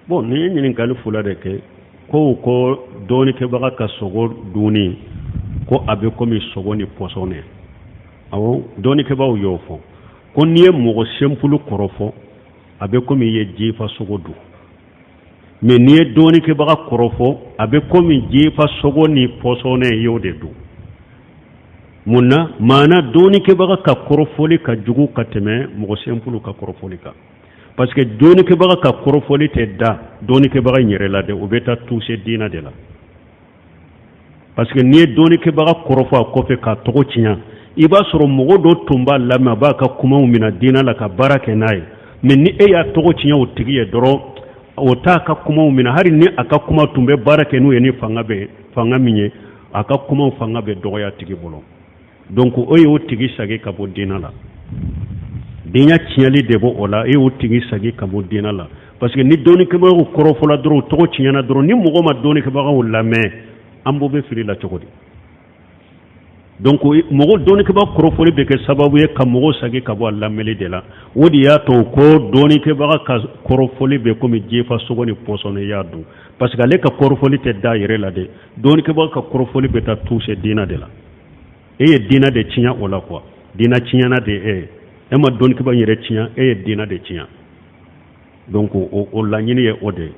bon ni ye ɲininkali fula de kɛ ko dɔɔnikɛbaga ka sogo dunni ko a bɛ komi sogo ni pɔsɔnɛ awɔ dɔɔnikɛbagaw y'o fɔ ko n'i ye mɔgɔ senpulu kɔrɔfɔ a bɛ komi i ye jifa sogo dun mais n'i ye dɔɔnikɛbaga kɔrɔfɔ a bɛ komi jifa sogo ni pɔsɔnɛ i y'o de dun mun na maana dɔɔnikɛbaga ka kɔrɔfɔli ka jugu ka tɛmɛ mɔgɔ senpulu ka kɔrɔfɔli kan parce que dɔɔnikɛbaga ka kɔrɔfɔli tɛ da dɔɔnikɛbaga in yɛrɛ la dɛ o bɛ taa toucher diina de la parce que n'i ye dɔɔnikɛbaga kɔrɔfɔ a kɔfɛ k'a tɔgɔ tiɲɛ i b'a sɔrɔ mɔgɔ dɔ tun b'a lamɛn a b'a ka kumaw minɛ diina la ka baara kɛ n'a ye mais ni e y'a tɔgɔ tiɲɛ o tigi ye dɔrɔn o t'a ka kumaw minɛ hali ni a ka kuma tun bɛ baara kɛ n'u ye ni fanga min ye a ka kumaw fanga bɛ dɔgɔya tigi bolo donc o y'o tigi sagi ka bɔ diina la diinɛ tiɲɛli de b'o o la e y'o tigi sagi ka bɔ diina la parce que ni dɔɔnikɛbagaw kɔrɔfɔla dɔrɔn o tɔgɔ tiɲɛna dɔrɔn ni mɔgɔ ma dɔɔnikɛbagaw lamɛn an b'o bɛ fili la cogo di donc mɔgɔ dɔɔnikɛbaga kɔrɔfɔli bɛ kɛ sababu ye ka mɔgɔ sagi ka bɔ a lamɛnli de la o de y'a to ko dɔɔnikɛbaga ka kɔrɔfɔli bɛ komi jifa sogo ni pɔsɔnɛ i y'a dun parce que ale ka kɔrɔfɔli tɛ da yɛrɛ la dɛ dɔɔnikɛbaga ka kɔrɔfɔli bɛ taa toucher diina de la e ye diina de tiɲɛ o la quoi diina tiɲɛna de e ma dɔɔnikɛbaga yɛrɛ tiɲɛ e ye diina de tiɲɛ donc o laɲini ye o de ye